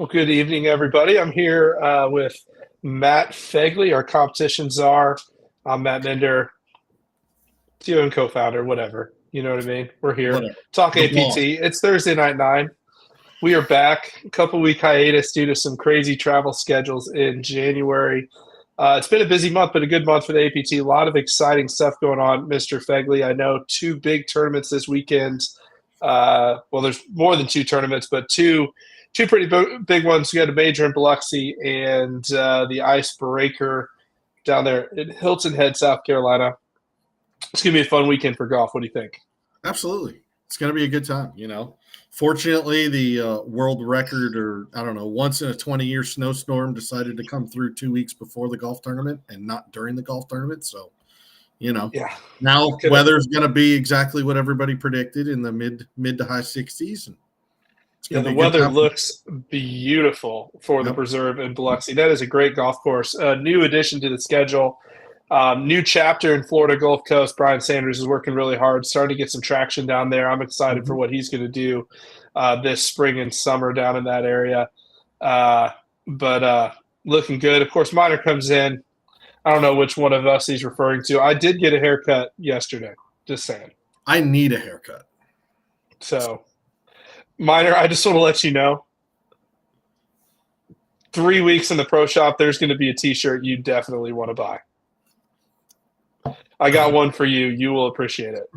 Well, good evening, everybody. I'm here with Matt Fegley, our competition czar. I'm Matt Mender, CEO and co-founder, whatever. You know what I mean? We're here. Whatever. Talk The APT. boss. It's Thursday night 9. We are back. A couple-week hiatus due to some crazy travel schedules in January. It's been a busy month, but a good month for the APT. A lot of exciting stuff going on, Mr. Fegley. I know 2 big tournaments this weekend. Well, there's more than 2 tournaments, but two pretty big ones. You got a major in Biloxi and the Icebreaker down there in Hilton Head, South Carolina. It's going to be a fun weekend for golf. What do you think? Absolutely. It's going to be a good time, Fortunately, the world record, or I don't know, once in a 20-year snowstorm decided to come through 2 weeks before the golf tournament and not during the golf tournament. So, Yeah. Now weather's going to be exactly what everybody predicted in the mid to high 60s. And Yeah, the weather looks beautiful for the preserve in Biloxi. That is a great golf course. A new addition to the schedule. New chapter in Florida Gulf Coast. Brian Sanders is working really hard, starting to get some traction down there. I'm excited for what he's going to do this spring and summer down in that area. But looking good. Of course, Minor comes in. I don't know which one of us he's referring to. I did get a haircut yesterday, just saying. I need a haircut. So, Minor, I just want to let you know, 3 weeks in the pro shop, there's going to be a T-shirt you definitely want to buy. I got one for you. You will appreciate it.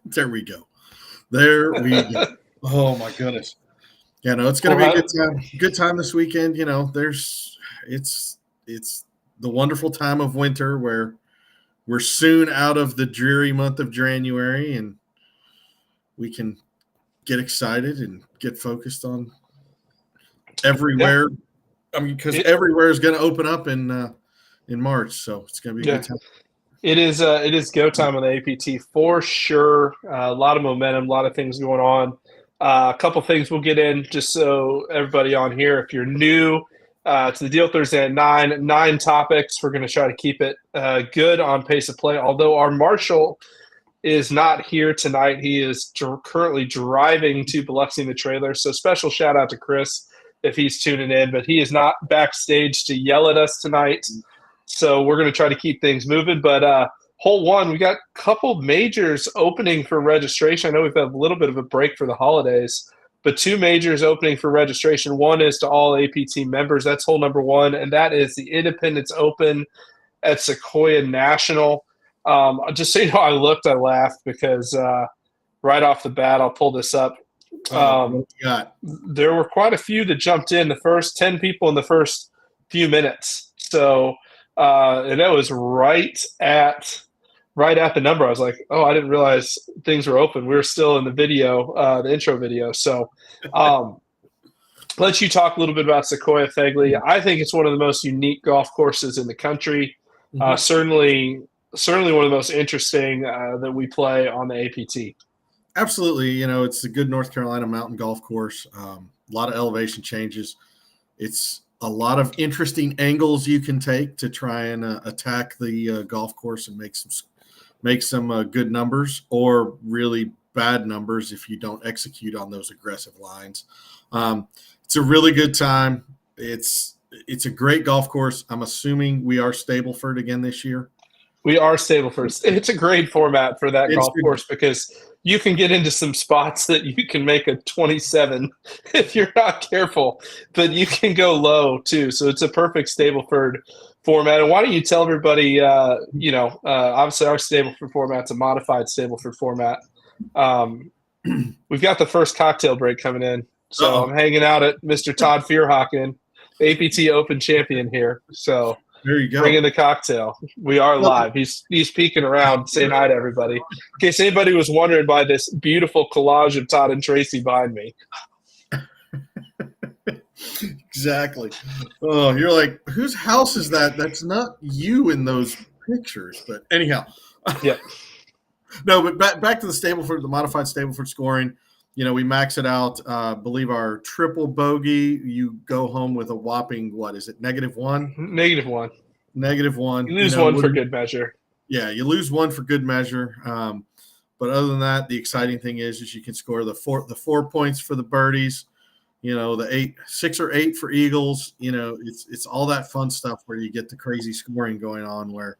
There we go. Oh my goodness. It's going to be a good time. Good time this weekend. It's the wonderful time of winter where we're soon out of the dreary month of January, and we can get excited and get focused on everywhere. Yeah. Because everywhere is going to open up in March, so it's going to be a good time. It is go time on the APT for sure. A lot of momentum, a lot of things going on. A couple things we'll get in just so everybody on here, if you're new to the deal Thursday at 9 topics. We're going to try to keep it good on pace of play. Although our Marshall is not here tonight. He is currently driving to Biloxi in the trailer. So special shout out to Chris if he's tuning in, but he is not backstage to yell at us tonight. So we're going to try to keep things moving. But hole 1, we got a couple majors opening for registration. I know we've had a little bit of a break for the holidays, but 2 majors opening for registration. One is to all APT members. That's hole number 1, and that is the Independence Open at Sequoia National. Just so you know, I laughed because right off the bat, I'll pull this up. There were quite a few that jumped in. The first 10 people in the first few minutes. So, and that was right at the number. I was like, oh, I didn't realize things were open. We were still in the video, the intro video. So, let you talk a little bit about Sequoia, Fegley. I think it's one of the most unique golf courses in the country. Certainly one of the most interesting that we play on the APT. Absolutely. It's a good North Carolina mountain golf course. A lot of elevation changes. It's a lot of interesting angles you can take to try and attack the golf course and make some good numbers, or really bad numbers if you don't execute on those aggressive lines. It's a really good time. It's a great golf course. I'm assuming we are Stableford again this year. We are Stableford. It's a great format for that golf course because you can get into some spots that you can make a 27 if you're not careful, but you can go low too. So it's a perfect Stableford format. And why don't you tell everybody, obviously our Stableford format's a modified Stableford format. We've got the first cocktail break coming in. So I'm hanging out at Mr. Todd Fearhocken, APT Open champion here. So there you go. Bring in the cocktail. We are live. He's peeking around, saying hi to everybody. In case anybody was wondering by this beautiful collage of Todd and Tracy behind me. Exactly. Oh, you're like, whose house is that? That's not you in those pictures. But anyhow. Yeah. No, but back to the modified Stableford scoring. We max it out. Believe our triple bogey, you go home with a whopping, what is it, -1? -1. -1. You lose one for good measure. Yeah, you lose one for good measure. But other than that, the exciting thing is you can score the 4 points for the birdies. the 6 or 8 for eagles. It's all that fun stuff where you get the crazy scoring going on where,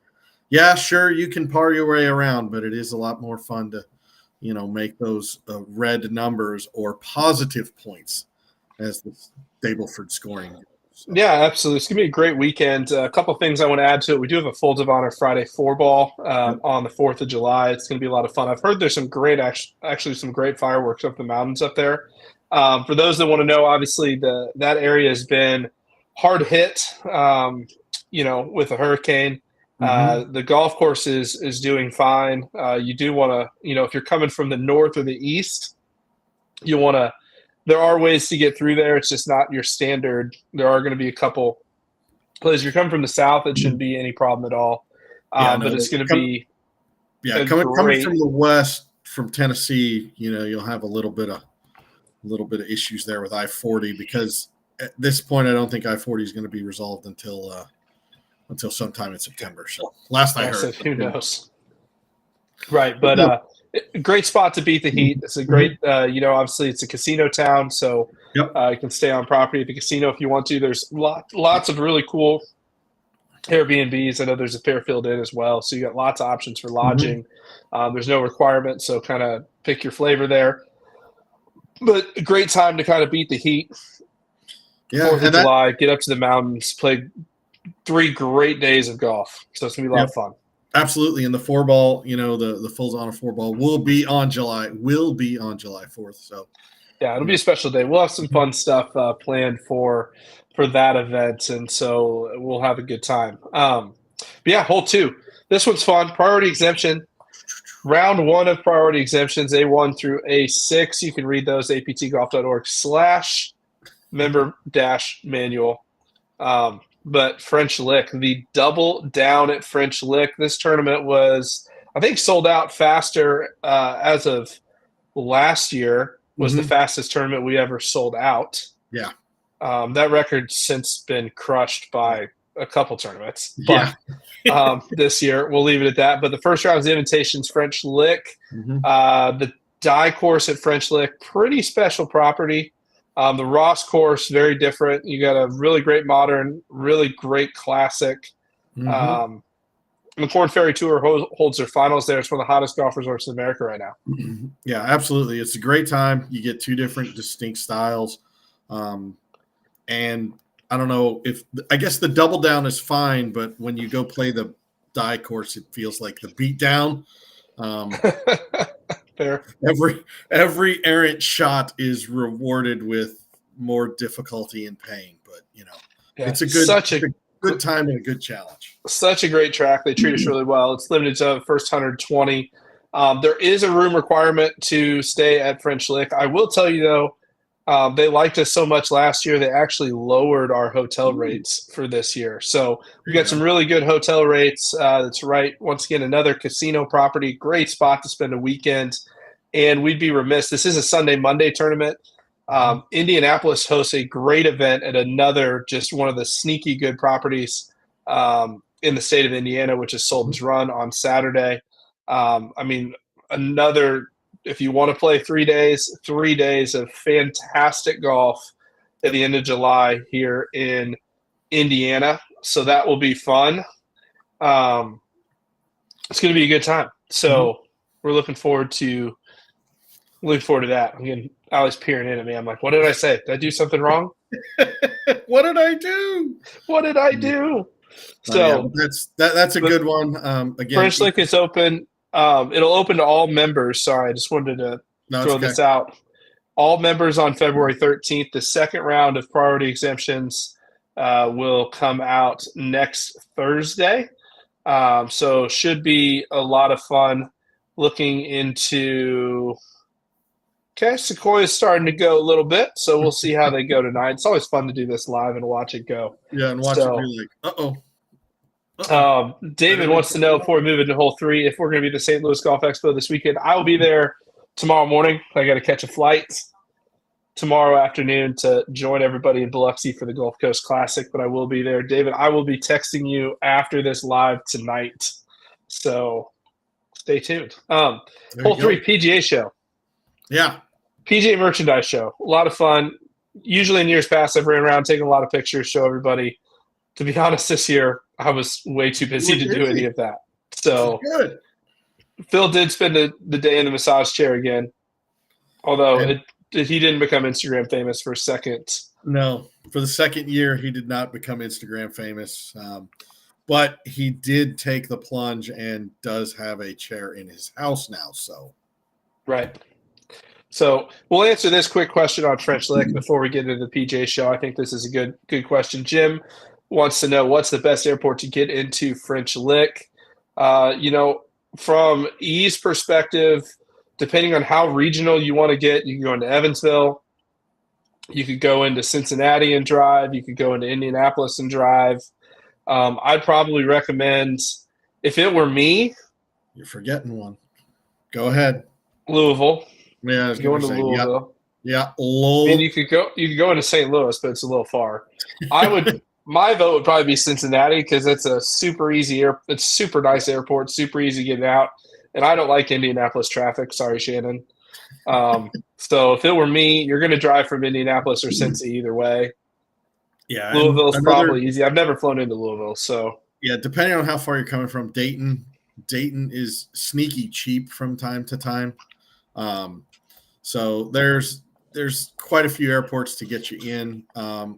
yeah, sure, you can par your way around, but it is a lot more fun to, make those red numbers or positive points as the Stableford scoring goes. So. Yeah, absolutely. It's going to be a great weekend. A couple things I want to add to it. We do have a Folds of Honor Friday 4-ball on the 4th of July. It's going to be a lot of fun. I've heard there's some great, actually some great fireworks up the mountains up there. For those that want to know, obviously that area has been hard hit, with a hurricane. The golf course is doing fine. You do want to, if you're coming from the north or the east, you want to. There are ways to get through there. It's just not your standard. There are going to be a couple places. You're coming from the south, it shouldn't be any problem at all. But it's going to be coming from the west, from Tennessee. You'll have a little bit of issues there with I-40 because at this point, I don't think I-40 is going to be resolved until sometime in September. So last I heard, who knows? Right, but. Great spot to beat the heat. It's a great, obviously it's a casino town, so you can stay on property at the casino if you want to. There's lots of really cool Airbnbs. I know there's a Fairfield Inn as well, so you got lots of options for lodging. There's no requirement, so kind of pick your flavor there. But a great time to kind of beat the heat. 4th of July, get up to the mountains, play 3 great days of golf. So it's going to be a lot of fun. Absolutely. And the 4-ball, the Folds Honor 4-ball will be on July 4th. So yeah, it'll be a special day. We'll have some fun stuff planned for that event. And so we'll have a good time. But yeah, hole 2. This one's fun. Priority exemption. Round 1 of priority exemptions, A1 through A6. You can read those, aptgolf.org/member-manual. But French Lick, the double down at French Lick. This tournament was, I think, sold out faster as of last year. Was the fastest tournament we ever sold out. Yeah. That record's since been crushed by a couple tournaments. But this year, we'll leave it at that. But the first round is Invitations French Lick. The die course at French Lick, pretty special property. The Ross course, very different. You got a really great modern, really great classic. The Corn Ferry Tour holds their finals there. It's one of the hottest golf resorts in America right now. Yeah, absolutely. It's a great time. You get 2 different distinct styles. And I don't know I guess the double down is fine, but when you go play the die course, it feels like the beat down. Fair. Every errant shot is rewarded with more difficulty and pain, but it's a good time and a good challenge. Such a great track. They treat us really well. It's limited to the first 120. There is a room requirement to stay at French Lick. I will tell you though, they liked us so much last year, they actually lowered our hotel rates for this year. So we got some really good hotel rates. That's right. Once again, another casino property, great spot to spend a weekend. And we'd be remiss. This is a Sunday, Monday tournament. Indianapolis hosts a great event at another, just one of the sneaky good properties in the state of Indiana, which is Sultan's Run on Saturday. If you want to play 3 days of fantastic golf at the end of July here in Indiana. So that will be fun. It's going to be a good time. So we're looking forward to that. Again, Ali's peering in at me. I'm like, what did I say? Did I do something wrong? What did I do? So that's a good one. Again, French Lick is open. It'll open to all members. Sorry, I just wanted to throw this out. All members on February 13th. The second round of priority exemptions will come out next Thursday. So should be a lot of fun looking into – okay, Sequoia is starting to go a little bit, so we'll see how they go tonight. It's always fun to do this live and watch it go. Yeah, and watch it be like, David wants to know before we move into hole 3 if we're going to be at the St. Louis Golf Expo this weekend. I will be there tomorrow morning. I got to catch a flight tomorrow afternoon to join everybody in Biloxi for the Gulf Coast Classic, but I will be there. David, I will be texting you after this live tonight, so stay tuned. Hole 3 PGA show. Yeah. PGA Merchandise Show. A lot of fun. usually in years past, I've ran around taking a lot of pictures, show everybody. To be honest, this year I was way too busy to do any of that. So good. Phil did spend the day in the massage chair again, although he didn't become Instagram famous for a second. No, for the second year, he did not become Instagram famous, but he did take the plunge and does have a chair in his house now. So, right. So we'll answer this quick question on French Lick before we get into the PJ show. I think this is a good question. Jim wants to know, what's the best airport to get into French Lick? From ease perspective, depending on how regional you want to get, you can go into Evansville. You could go into Cincinnati and drive. You could go into Indianapolis and drive. I'd probably recommend, if it were me, you're forgetting one. Go ahead. Louisville. Yeah, I was going to say, Louisville. Yeah, I mean, you could go into St. Louis, but it's a little far. My vote would probably be Cincinnati because it's a super easy it's super nice airport, super easy getting out, and I don't like Indianapolis traffic. Sorry, Shannon. So if it were me, you're going to drive from Indianapolis or Cincy either way. Yeah, Louisville's probably easy. I've never flown into Louisville, so yeah. Depending on how far you're coming from, Dayton is sneaky cheap from time to time. So there's quite a few airports to get you in.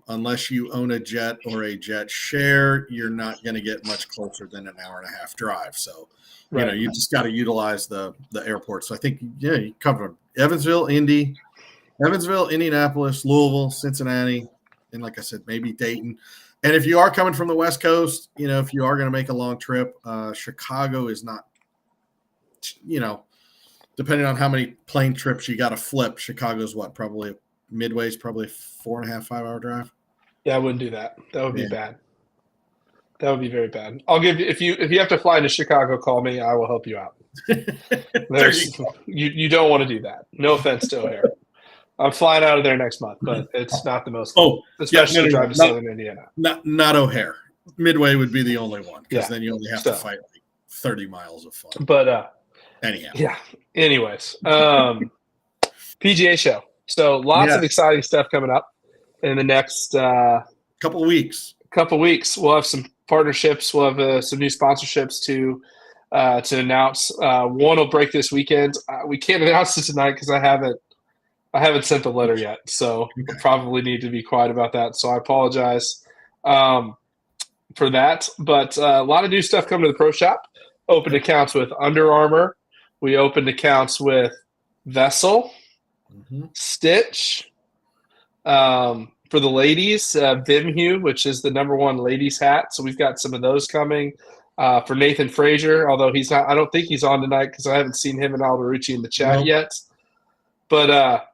Unless you own a jet or a jet share, you're not going to get much closer than an hour and a half drive. So, right. You just got to utilize the airports. So I think, you cover Evansville, Indianapolis, Louisville, Cincinnati, and like I said, maybe Dayton. And if you are coming from the West Coast, if you are going to make a long trip, Chicago is not, depending on how many plane trips you got to flip, Chicago's probably Midway's probably 4.5, 5 hour drive. Yeah, I wouldn't do that. That would be bad. That would be very bad. I'll give you, if you have to fly into Chicago, call me. I will help you out. You don't want to do that. No offense to O'Hare. I'm flying out of there next month, but it's not the most fun, especially to drive to Southern Indiana. Not O'Hare. Midway would be the only one because then you only have to fight like 30 miles of fun. But anyhow. Yeah. Anyways, PGA show. So lots of exciting stuff coming up in the next couple of weeks. We'll have some partnerships. We'll have some new sponsorships to announce. One will break this weekend. We can't announce it tonight because I haven't sent the letter yet, so we'll probably need to be quiet about that. So I apologize for that. But a lot of new stuff coming to the pro shop. Opened accounts with Under Armour. We opened accounts with Vessel, Stitch. For the ladies, Vimhue, which is the #1 ladies hat. So we've got some of those coming. For Nathan Frazier, although he's not, I don't think he's on tonight because I haven't seen him and Alberucci in the chat yet. But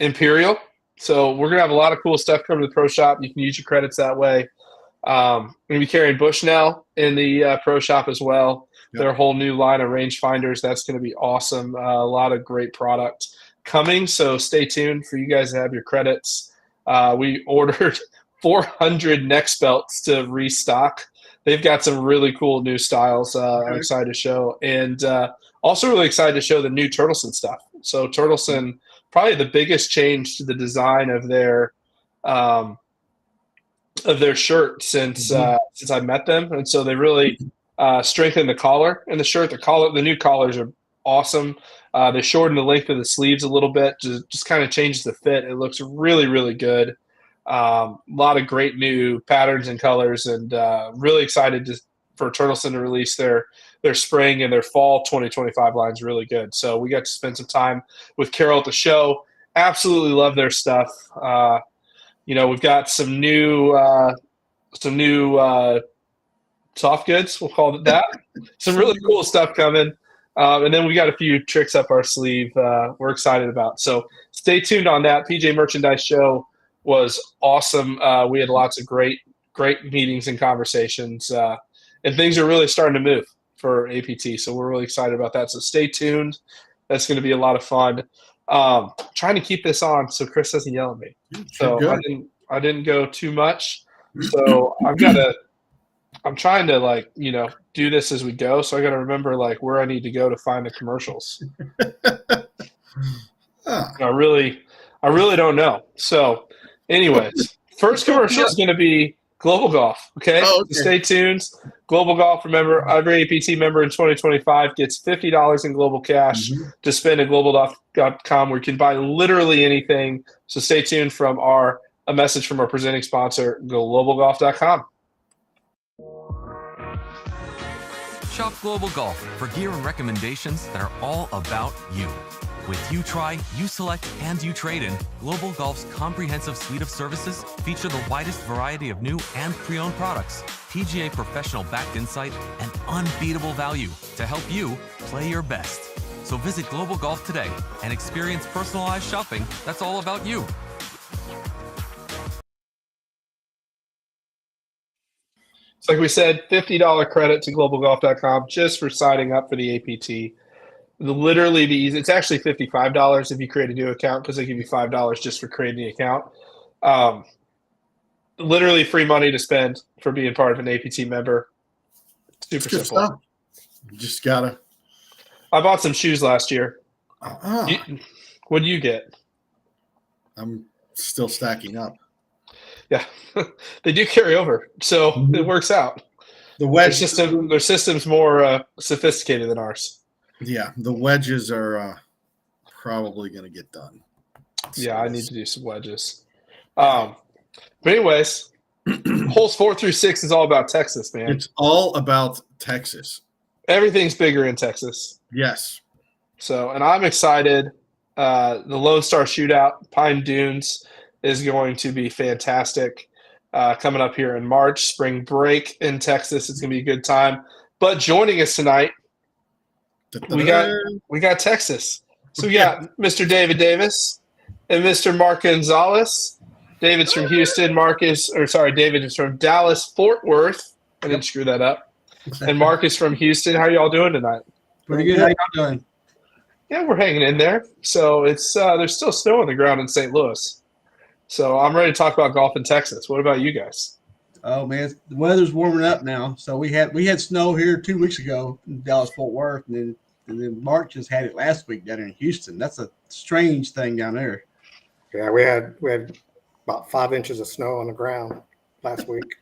Imperial. So we're gonna have a lot of cool stuff coming to the pro shop. You can use your credits that way. We're gonna be carrying Bushnell in the pro shop as well. Yep. Their whole new line of rangefinders. That's gonna be awesome. A lot of great product coming. So stay tuned for you guys to have your credits. We ordered 400 neck belts to restock. They've got some really cool new styles. I'm excited to show, and also really excited to show the new Turtleson stuff. So Turtleson, probably the biggest change to the design of their shirt since I met them, and so they really strengthened the collar in the shirt. The new collars are awesome. They shortened the length of the sleeves a little bit, just kind of changes the fit. It looks really, really good. A lot of great new patterns and colors, and really excited for Turtleson to release their spring and their fall 2025 lines really good. So we got to spend some time with Carol at the show. Absolutely love their stuff. We've got some new soft goods, we'll call it that. Some really cool stuff coming. And then we got a few tricks up our sleeve we're excited about. So stay tuned on that. PJ Merchandise Show was awesome. We had lots of great meetings and conversations, and things are really starting to move for APT. So we're really excited about that. So stay tuned. That's going to be a lot of fun. Trying to keep this on so Chris doesn't yell at me. So I didn't go too much. So I'm trying to do this as we go. So I got to remember where I need to go to find the commercials. I really don't know. So Anyways, first commercial is going to be Global Golf. Okay? Oh, okay. So stay tuned. Global Golf. Remember, every APT member in 2025 gets $50 in global cash to spend at global.com, where you can buy literally anything. So stay tuned from a message from our presenting sponsor, globalgolf.com. Shop Global Golf for gear and recommendations that are all about you. With You Try, You Select, and You Trade In, Global Golf's comprehensive suite of services feature the widest variety of new and pre-owned products, PGA professional backed insight, and unbeatable value to help you play your best. So visit Global Golf today and experience personalized shopping that's all about you. So like we said, $50 credit to globalgolf.com just for signing up for the APT. Literally it's actually $55 if you create a new account, because they give you $5 just for creating the account. Literally free money to spend for being part of an APT member. Super simple stuff. Just gotta. I bought some shoes last year. What do you get? I'm still stacking up. Yeah, they do carry over, so it works out. The wedge their system's more sophisticated than ours. Yeah, the wedges are probably going to get done. So I need to do some wedges. But anyways, holes 4 through 6 is all about Texas, man. It's all about Texas. Everything's bigger in Texas. Yes. So, and I'm excited. The Lone Star Shootout, Pine Dunes, is going to be fantastic. Coming up here in March, spring break in Texas. It's going to be a good time. But joining us tonight, we got Texas. So we got Mr. David Davis and Mr. Mark Gonzalez. David is from Dallas, Fort Worth. I didn't screw that up. And Mark is from Houston. How are y'all doing tonight? Pretty good. How y'all doing? Yeah, we're hanging in there. So it's there's still snow on the ground in St. Louis. So I'm ready to talk about golf in Texas. What about you guys? Oh man, the weather's warming up now. So we had snow here 2 weeks ago in Dallas Fort Worth, and then Mark just had it last week down in Houston. That's a strange thing down there. Yeah, we had about 5 inches of snow on the ground last week.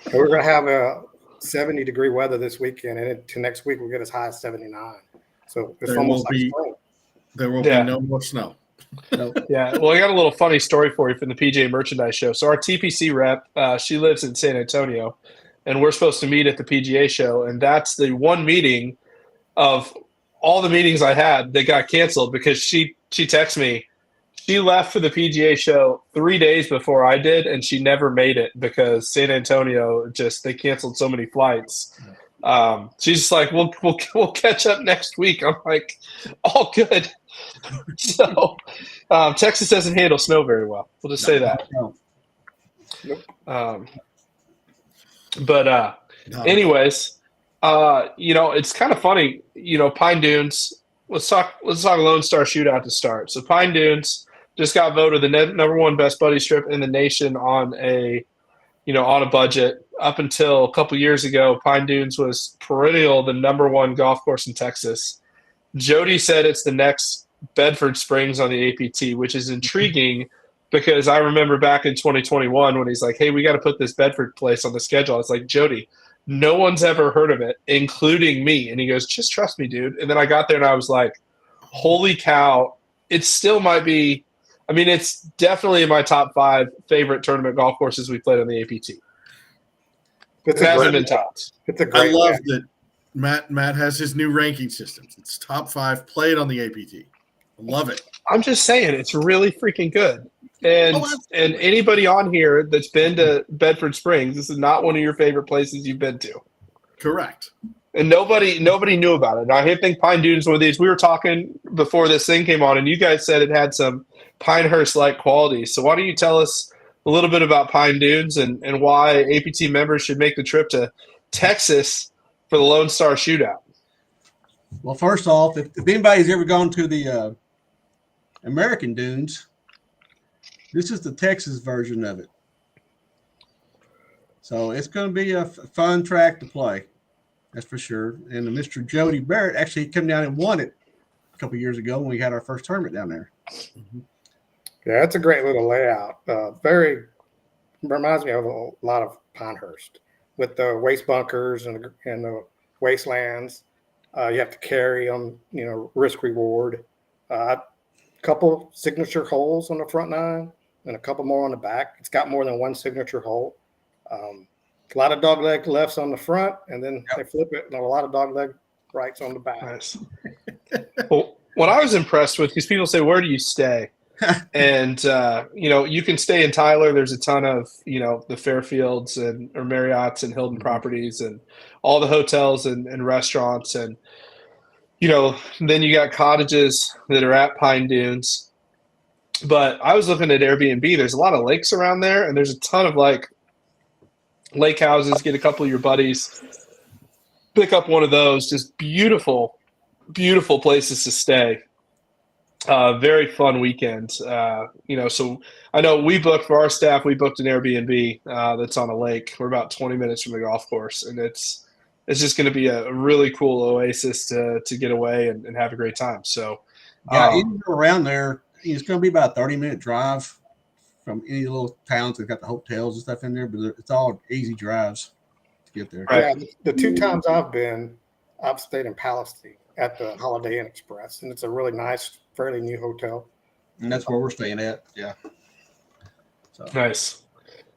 And we're gonna have a 70-degree weather this weekend, and to next week we'll get as high as 79. So it's almost like spring. There will be no more snow. Yeah, well, I got a little funny story for you from the PGA Merchandise Show. So our TPC rep, she lives in San Antonio, and we're supposed to meet at the PGA show, and that's the one meeting of all the meetings I had that got canceled because she texted me. She left for the PGA show 3 days before I did, and she never made it because San Antonio they canceled so many flights. She's just like, we'll catch up next week. I'm like, all good. So Texas doesn't handle snow very well. We'll just say that. Anyways, it's kind of funny. Pine Dunes. Let's talk Lone Star Shootout to start. So Pine Dunes just got voted the number one best buddy strip in the nation on a budget. Up until a couple years ago, Pine Dunes was perennial the number one golf course in Texas. Jody said it's the next Bedford Springs on the APT, which is intriguing because I remember back in 2021 when he's like, hey, we got to put this Bedford place on the schedule. It's like, Jody, no one's ever heard of it, including me. And he goes, just trust me, dude. And then I got there and I was like, holy cow, it still might be – I mean, it's definitely in my top 5 favorite tournament golf courses we played on the APT. It hasn't been topped. I love that Matt has his new ranking systems. It's top 5 played on the APT. I love it. I'm just saying, it's really freaking good. And anybody on here that's been to Bedford Springs, this is not one of your favorite places you've been to. Correct. And nobody knew about it. And I think Pine Dunes is one of these. We were talking before this thing came on, and you guys said it had some Pinehurst-like qualities. So why don't you tell us a little bit about Pine Dunes and why APT members should make the trip to Texas for the Lone Star Shootout? Well, first off, if anybody's ever gone to the American Dunes, this is the Texas version of it. So it's going to be a fun track to play. That's for sure. And Mr. Jody Barrett actually came down and won it a couple years ago when we had our first tournament down there. Mm-hmm. Yeah, it's a great little layout. Very reminds me of a lot of Pinehurst with the waste bunkers and the wastelands. You have to carry them, risk reward. Couple signature holes on the front nine and a couple more on the back. It's got more than one signature hole. A lot of dog leg lefts on the front, and then they flip it, and a lot of dog leg rights on the back. Nice. Well, what I was impressed with, because people say, where do you stay? And, you can stay in Tyler. There's a ton of, the Fairfields or Marriott's and Hilton properties and all the hotels and restaurants. And, then you got cottages that are at Pine Dunes. But I was looking at Airbnb. There's a lot of lakes around there, and there's a ton of lake houses. Get a couple of your buddies, pick up one of those. Just beautiful, beautiful places to stay. Very fun weekend. So I know we booked for our staff. We booked an Airbnb that's on a lake. We're about 20 minutes from the golf course, and it's just going to be a really cool oasis to get away and have a great time. So even around there, it's going to be about a 30-minute drive from any little towns that got the hotels and stuff in there, but it's all easy drives to get there. Right. Yeah, the two times I've been, I've stayed in Palestine at the Holiday Inn Express, and it's a really nice, fairly new hotel. And that's where we're staying at. Yeah. So nice.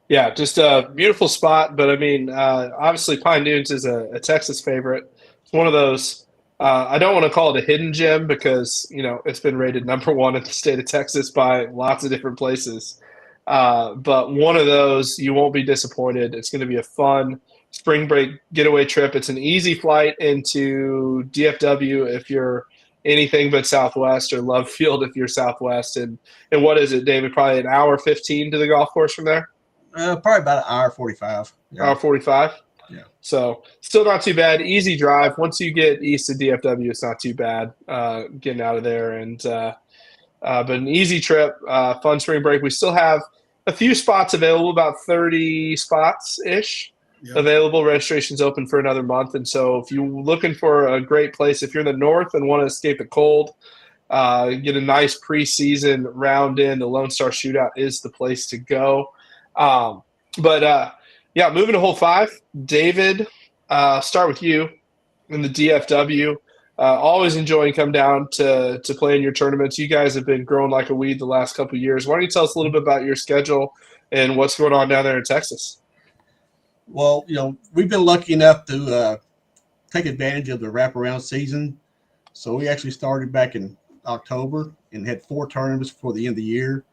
Yeah, just a beautiful spot. But I mean, obviously Pine Dunes is a Texas favorite. It's one of those, I don't want to call it a hidden gem because, it's been rated #1 in the state of Texas by lots of different places. But one of those, you won't be disappointed. It's going to be a fun spring break getaway trip. It's an easy flight into DFW if you're anything but Southwest, or Love Field if you're Southwest. And what is it, David? Probably an hour 15 to the golf course from there? probably about an hour 45. Yeah. Hour 45? Yeah. So still not too bad. Easy drive. Once you get east of DFW, it's not too bad getting out of there. And but an easy trip, fun spring break. We still have a few spots available, about 30 spots-ish. Yeah. Available. Registration's open for another month. And so if you're looking for a great place, if you're in the north and want to escape the cold, get a nice preseason round in, the Lone Star Shootout is the place to go. Yeah, moving to hole 5. David, start with you in the DFW. Always enjoying coming down to play in your tournaments. You guys have been growing like a weed the last couple of years. Why don't you tell us a little bit about your schedule and what's going on down there in Texas? Well, we've been lucky enough to take advantage of the wraparound season. So we actually started back in October and had 4 tournaments before the end of the year.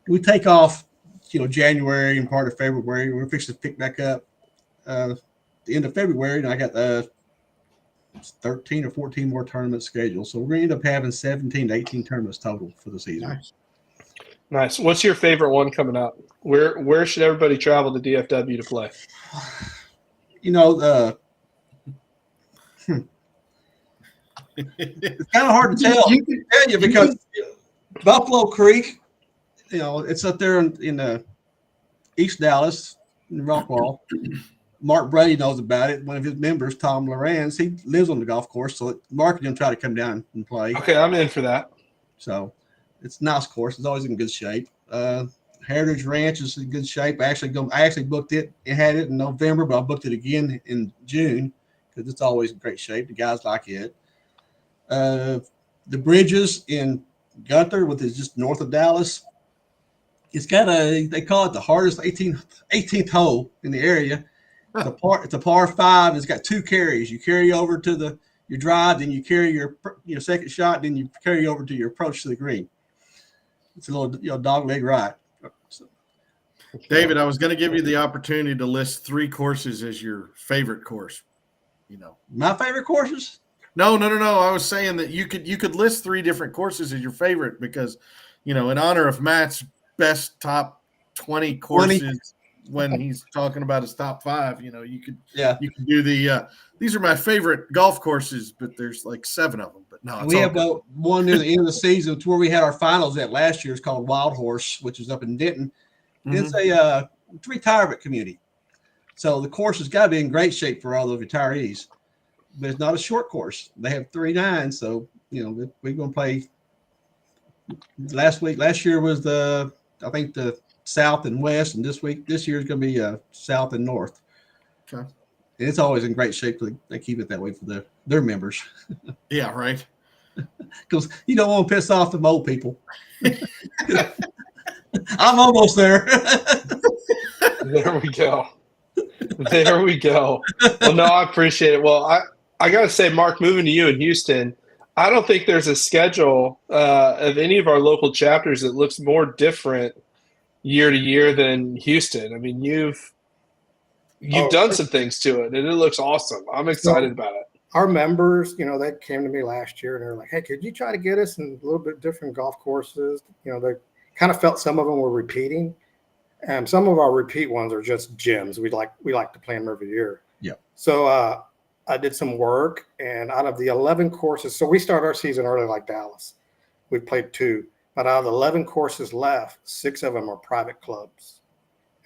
We take off, January and part of February. We're fixing to pick back up the end of February, and I got 13 or 14 more tournaments scheduled. So we're going to end up having 17 to 18 tournaments total for the season. Nice. What's your favorite one coming up? Where should everybody travel to DFW to play? It's kind of hard to tell. You can tell you because Buffalo Creek, it's up there in East Dallas, in Rockwall. Mark Brady knows about it. One of his members, Tom Lorenz, he lives on the golf course, so Mark is going to try to come down and play. Okay, I'm in for that. So it's a nice course. It's always in good shape. Heritage Ranch is in good shape. I actually booked it and had it in November, but I booked it again in June because it's always in great shape. The guys like it. The Bridges in Gunther, which is just north of Dallas. It's got they call it the hardest 18th hole in the area. It's a par 5. It's got 2 carries. You carry over to your drive, then you carry your second shot, then you carry over to your approach to the green. It's a little dog leg ride. So, David, I was going to give you the opportunity to list 3 courses as your favorite course. My favorite courses? No. I was saying that you could list 3 different courses as your favorite because, in honor of Matt's best top 20 courses when he's talking about his top 5, you could do the these are my favorite golf courses, but there's like 7 of them. But no, we have one near the end of the season. It's where we had our finals at last year. It's called Wild Horse, which is up in Denton. Mm-hmm. It's a retirement community. So the course has got to be in great shape for all the retirees. But it's not a short course. They have 3 nines, so we're going to play Last year was I think the South and West, and this year is going to be South and North. Okay. And it's always in great shape. They keep it that way for their members. Yeah, right. Because you don't want to piss off the old people. I'm almost there. There we go. There we go. Well, no, I appreciate it. Well, I got to say, Mark, moving to you in Houston, I don't think there's a schedule of any of our local chapters that looks more different year to year than Houston. I mean, you've done some things to it, and it looks awesome. I'm excited about it. Our members, they came to me last year and they're like, hey, could you try to get us in a little bit different golf courses? They kind of felt some of them were repeating. And some of our repeat ones are just gyms. We like to play them every year. Yeah. So I did some work, and out of the 11 courses, so we start our season early like Dallas. We played 2. But out of the 11 courses left, 6 of them are private clubs.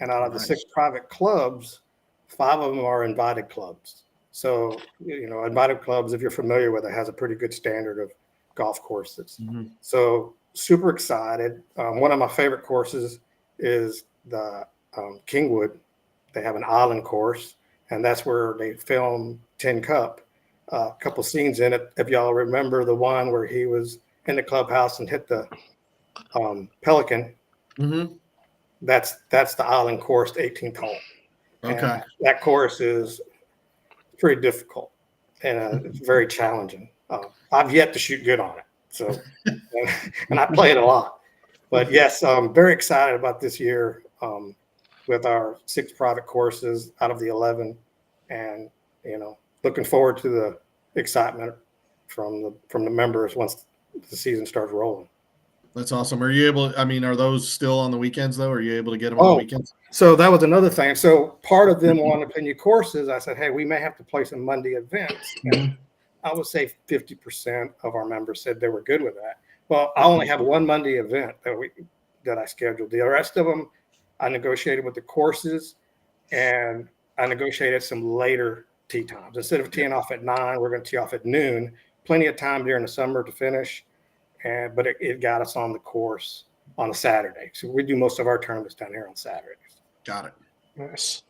And out of the 6 private clubs, 5 of them are invited clubs. So, invited clubs, if you're familiar with it, has a pretty good standard of golf courses. Mm-hmm. So super excited. One of my favorite courses is the Kingwood. They have an island course, and that's where they filmed Tin Cup. A couple scenes in it. If y'all remember the one where he was in the clubhouse and hit the Pelican, mm-hmm. That's the island course, 18th hole. Okay. And that course is pretty difficult and it's very challenging. I've yet to shoot good on it, so and I play it a lot. But yes, I'm very excited about this year with our 6 private courses out of the 11, and looking forward to the excitement from the members once the season starts rolling. That's awesome. Are you able? I mean, are those still on the weekends though? Are you able to get them on the weekends? So that was another thing. So part of them wanted to new courses. I said, hey, we may have to play some Monday events. And I would say 50% of our members said they were good with that. Well, I only have one Monday event that I scheduled. The rest of them, I negotiated with the courses, and I negotiated some later tee times. Instead of teeing off at 9, we're going to tee off at noon. Plenty of time during the summer to finish. But it got us on the course on a Saturday. So we do most of our tournaments down here on Saturdays. Got it. Nice.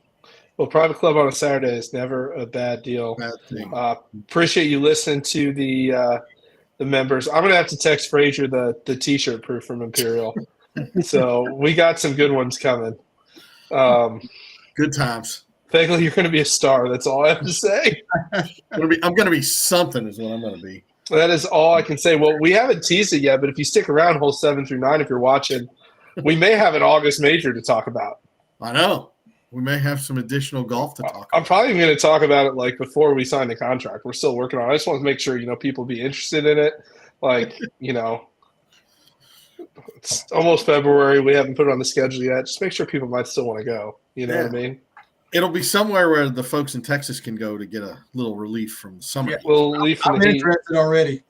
Well, private club on a Saturday is never a bad deal. Bad thing. Appreciate you listening to the members. I'm gonna have to text Frazier the T-shirt proof from Imperial. So we got some good ones coming. Good times. Thankfully, you're gonna be a star. That's all I have to say. I'm gonna be something. Is what I'm gonna be. That is all I can say. Well, we haven't teased it yet, but if you stick around, hole 7 through 9, if you're watching, we may have an August major to talk about. I know. We may have some additional golf to talk about. I'm probably going to talk about it like before we sign the contract. We're still working on it. I just want to make sure, people be interested in it. Like, it's almost February. We haven't put it on the schedule yet. Just make sure people might still want to go. You know what I mean? It'll be somewhere where the folks in Texas can go to get a little relief from the summer. Yeah, little relief from the heat. Interested already.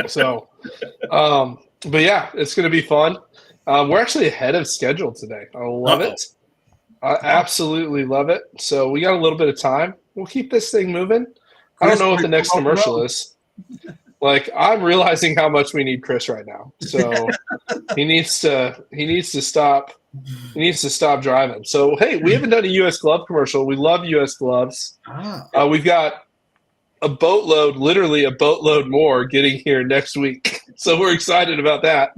So, but yeah, it's going to be fun. We're actually ahead of schedule today. I love it. I absolutely love it. So we got a little bit of time. We'll keep this thing moving. I don't know what the next commercial is. Like, I'm realizing how much we need Chris right now. So he needs to stop. He needs to stop driving. So, hey, we haven't done a U.S. Glove commercial. We love U.S. Gloves. We've got a boatload, literally a boatload more getting here next week. So we're excited about that.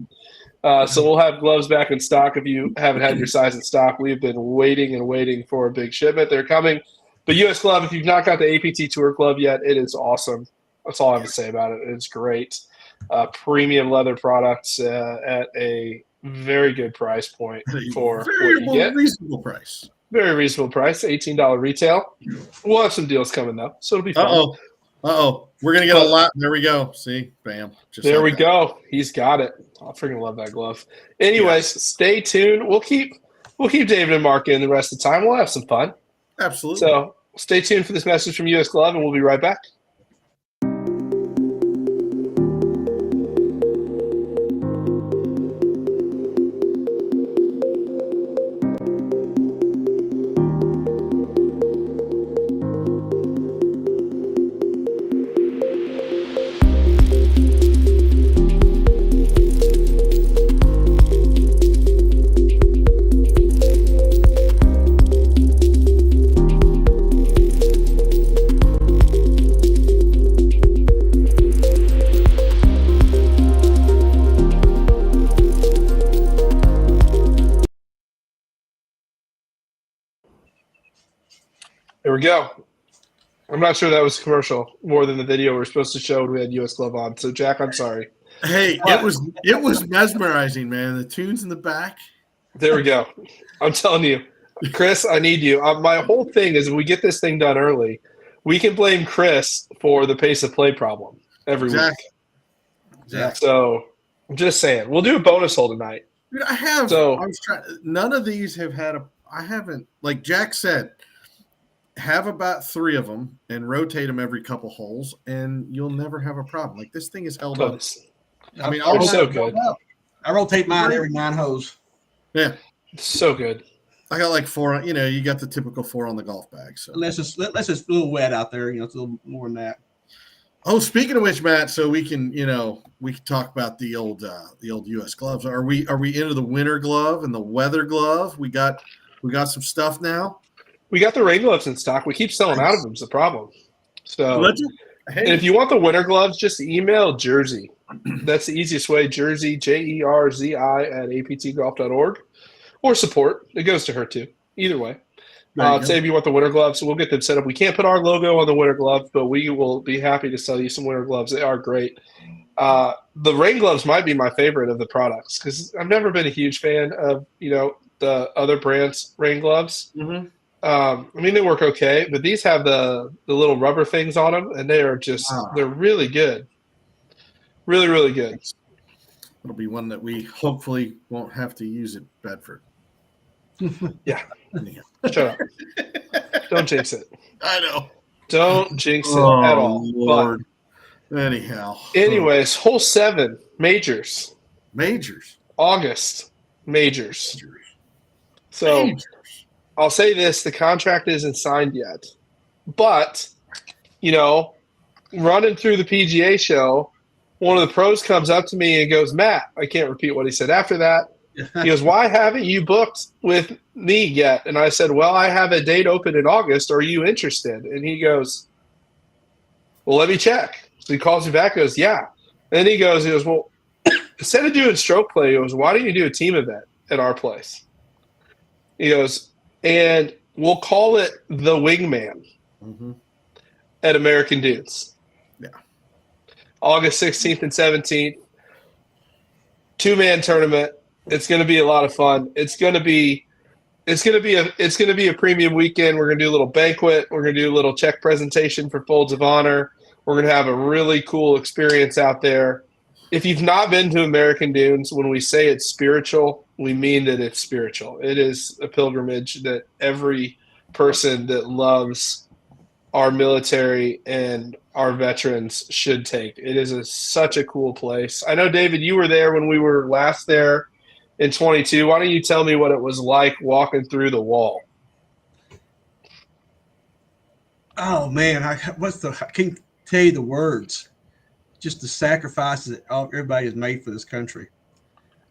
So we'll have gloves back in stock. If you haven't had your size in stock, we've been waiting and waiting for a big shipment. They're coming. But U.S. Glove, if you've not got the APT Tour Glove yet, it is awesome. That's all I have to say about it. It's great. Premium leather products at a very good price point for what you get. Reasonable price. Very reasonable price, $18 retail. We'll have some deals coming, though, so it'll be fun. We're going to get a lot. There we go. See? Bam. Just there we go. He's got it. I freaking love that glove. Anyways, Stay tuned. We'll keep David and Mark in the rest of the time. We'll have some fun. Absolutely. So stay tuned for this message from U.S. Glove, and we'll be right back. Here we go. I'm not sure that was a commercial more than the video we're supposed to show when we had US Glove on. So Jack, I'm sorry. Hey, it was mesmerizing, man. The tunes in the back. There we go. I'm telling you, Chris, I need you. My whole thing is if we get this thing done early, we can blame Chris for the pace of play problem every week. Exactly. So I'm just saying, we'll do a bonus hole tonight. Dude, I have. So- I was trying. None of these have had a. I haven't. Like Jack said, have about 3 of them and rotate them every couple holes, and you'll never have a problem. Like this thing is held up. Close. I mean, They're all so good. I rotate mine every 9 holes. Yeah, So good. I got like 4. You know, you got the typical 4 on the golf bag. So Let's just a little wet out there. You know, it's a little more than that. Oh, speaking of which, Matt, so we can talk about the old US gloves. Are we into the winter glove and the weather glove? We got some stuff now. We got the rain gloves in stock. We keep selling out of them. Is the problem. So, and if you want the winter gloves, just email Jersey. That's the easiest way. Jersey, JERZI at aptgolf.org, or support. It goes to her too. Either way. Say if you want the winter gloves, we'll get them set up. We can't put our logo on the winter gloves, but we will be happy to sell you some winter gloves. They are great. The rain gloves might be my favorite of the products because I've never been a huge fan of the other brands' rain gloves. Mm-hmm. I mean, they work okay, but these have the little rubber things on them, and they are just they're really good. Really, really good. It'll be one that we hopefully won't have to use at Bedford. Yeah. Anyhow. Shut up. Don't jinx it. I know. Don't jinx it at all. Lord. Anyhow. Anyways, hole 7, majors. August, majors. So Majors. I'll say this, the contract isn't signed yet. But, running through the PGA show, one of the pros comes up to me and goes, Matt, I can't repeat what he said after that. He goes, why haven't you booked with me yet? And I said, well, I have a date open in August. Are you interested? And he goes, well, let me check. So he calls me back and goes, yeah. And he goes, well, instead of doing stroke play, he goes, why don't you do a team event at our place? He goes, and we'll call it the Wingman at American Dunes. Yeah. August 16th and 17th. 2-man tournament. It's going to be a lot of fun. It's going to be a premium weekend. We're going to do a little banquet. We're going to do a little check presentation for Folds of Honor. We're going to have a really cool experience out there. If you've not been to American Dunes, when we say it's spiritual, we mean that it's spiritual. It is a pilgrimage that every person that loves our military and our veterans should take. It is such a cool place. I know, David, you were there when we were last there in 22. Why don't you tell me what it was like walking through the wall? Oh man, I can't tell you the words. Just the sacrifices that everybody has made for this country.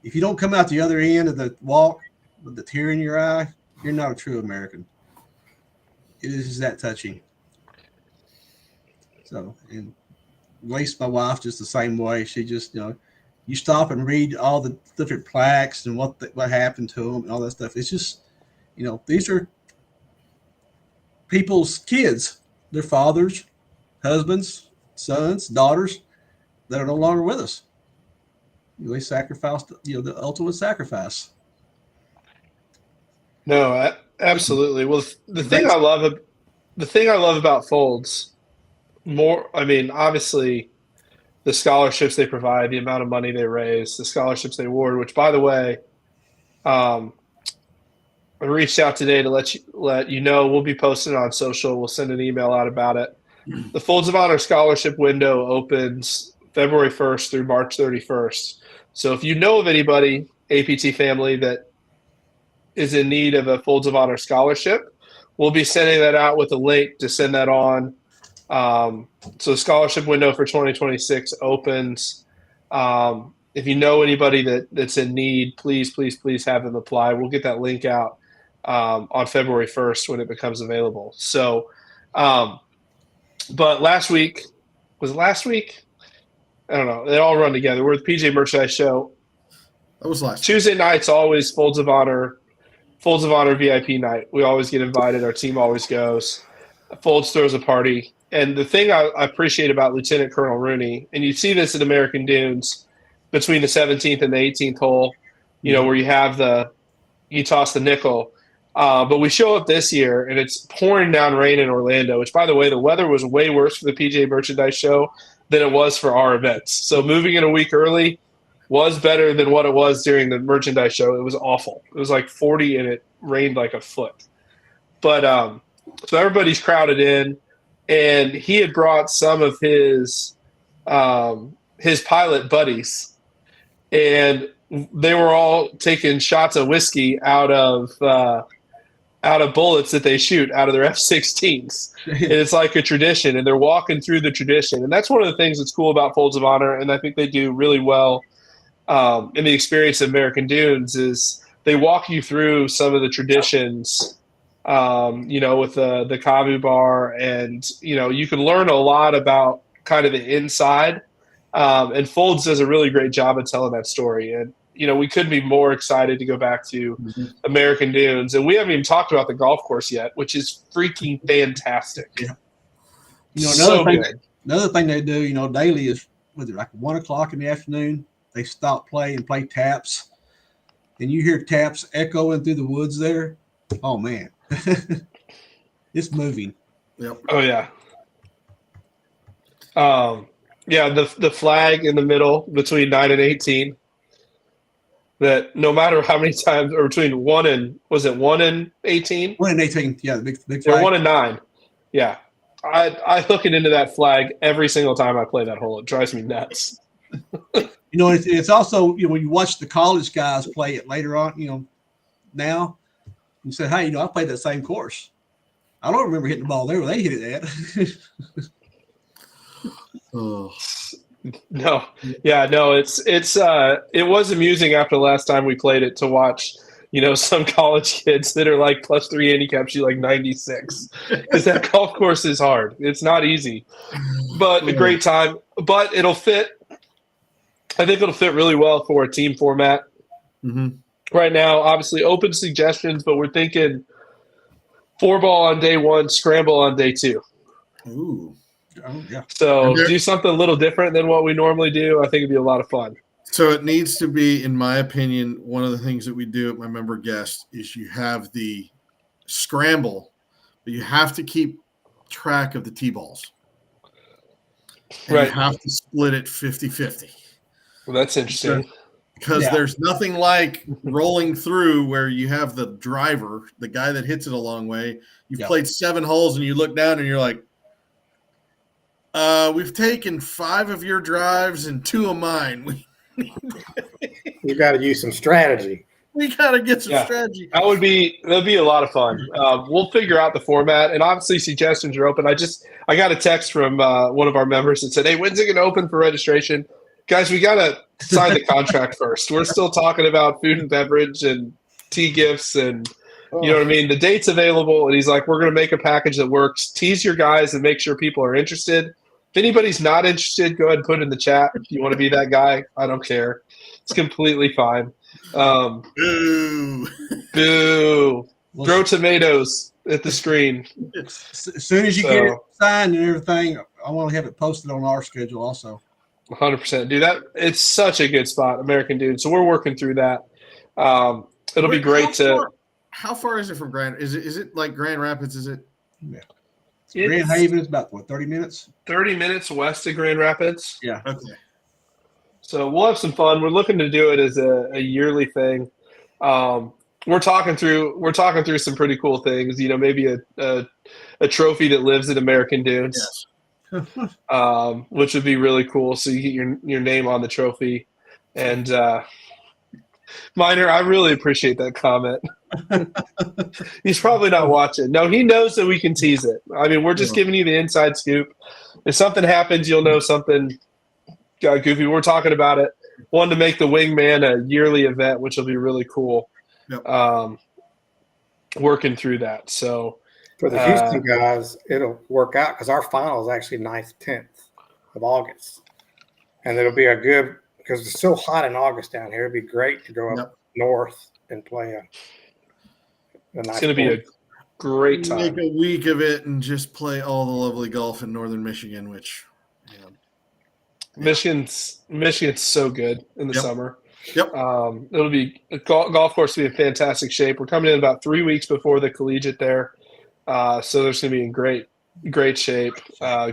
If you don't come out the other end of the walk with the tear in your eye, you're not a true American. It is that touching. So, and Lace, my wife, just the same way. She just, you stop and read all the different plaques and what happened to them and all that stuff. It's just, these are people's kids, their fathers, husbands, sons, daughters that are no longer with us. They sacrificed, the ultimate sacrifice. No, absolutely. Well, the thing I love about Folds obviously the scholarships they provide, the amount of money they raise, the scholarships they award, which, by the way, I reached out today to let you know. We'll be posting it on social. We'll send an email out about it. The Folds of Honor scholarship window opens February 1st through March 31st. So if you know of anybody, APT family, that is in need of a Folds of Honor scholarship, we'll be sending that out with a link to send that on. So the scholarship window for 2026 opens. If you know anybody that's in need, please have them apply. We'll get that link out on February 1st when it becomes available. So, but last week? I don't know. They all run together. We're at the PGA Merchandise Show. That was last Tuesday nights, always Folds of Honor VIP night. We always get invited. Our team always goes. Folds throws a party. And the thing I appreciate about Lieutenant Colonel Rooney, and you see this at American Dunes between the 17th and the 18th hole, where you toss the nickel. But we show up this year, and it's pouring down rain in Orlando, which, by the way, the weather was way worse for the PGA Merchandise Show than it was for our events. So moving it a week early was better than what it was during the Merchandise Show. It was awful. It was like 40, and it rained like a foot. But so everybody's crowded in, and he had brought some of his pilot buddies, and they were all taking shots of whiskey out of bullets that they shoot out of their F-16s. And it's like a tradition, and they're walking through the tradition. And that's one of the things that's cool about Folds of Honor, and I think they do really well in the experience of American Dunes, is they walk you through some of the traditions, with the Kavu bar, and, you can learn a lot about kind of the inside. And Folds does a really great job of telling that story. And, we couldn't be more excited to go back to American Dunes. And we haven't even talked about the golf course yet, which is freaking fantastic. Yeah. Another thing they do, daily is, whether like 1 o'clock in the afternoon, they stop play and play taps. And you hear taps echoing through the woods there. Oh, man. It's moving. Yep. Oh, yeah. The flag in the middle between 9 and 18. That no matter how many times, or between 1 and 18? 1 and 18, yeah, the big flag. They're 1 and 9. Yeah. I hook it into that flag every single time I play that hole. It drives me nuts. It's also, when you watch the college guys play it later on, now, you say, hey, I played that same course. I don't remember hitting the ball there where they hit it at. Oh. No. Yeah, no, it was amusing after the last time we played it to watch, some college kids that are like +3 handicap shoot like 96, because that golf course is hard. It's not easy, but a great time. But it'll fit. I think it'll fit really well for a team format. Mm-hmm. Right now, obviously open suggestions, but we're thinking 4-ball on day 1, scramble on day 2. Ooh. Oh, yeah. So do something a little different than what we normally do. I think it'd be a lot of fun. So it needs to be, in my opinion, one of the things that we do at my member guest is you have the scramble, but you have to keep track of the tee balls. And right. You have to split it 50-50. Well, that's interesting. Because there's nothing like rolling through where you have the driver, the guy that hits it a long way. You've played 7 holes and you look down and you're like, we've taken 5 of your drives and 2 of mine. You got to use some strategy. We got to get some strategy. That'd be a lot of fun. We'll figure out the format, and obviously suggestions are open. I got a text from one of our members that said, "Hey, when's it going to open for registration?" Guys, we got to sign the contract first. We're still talking about food and beverage and tea gifts, and you know what I mean? The date's available, and he's like, we're going to make a package that works. Tease your guys and make sure people are interested. If anybody's not interested, go ahead and put it in the chat. If you want to be that guy, I don't care. It's completely fine. Boo. Boo. Throw tomatoes at the screen. As soon as you get it signed and everything, I want to have it posted on our schedule also. 100%. Dude, it's such a good spot, American Dude. So we're working through that. It'll be great How far is it from Grand? Is it like Grand Rapids? Is it? Yeah. Grand Haven is about 30 minutes? 30 minutes west of Grand Rapids. Yeah. Okay. So we'll have some fun. We're looking to do it as a yearly thing. We're talking through some pretty cool things. Maybe a trophy that lives in American Dunes. Yes. Which would be really cool. So you get your name on the trophy. And Miner, I really appreciate that comment. He's probably not watching. No, he knows that we can tease it. I mean, we're just giving you the inside scoop. If something happens, you'll know something got goofy. We're talking about it. Wanted to make the Wingman a yearly event, which will be really cool. Yep. Working through that. So for the Houston guys, it'll work out because our final is actually 9th, 10th of August. And it'll be because it's so hot in August down here, it'd be great to go up north and play a nice it's going to be Great make time. a week of it and just play all the lovely golf in northern Michigan, which, you know, Michigan's so good in the Yep. summer. Yep. It'll be golf course will be in fantastic shape. We're coming in about 3 weeks before the collegiate there, so there's going to be in great shape.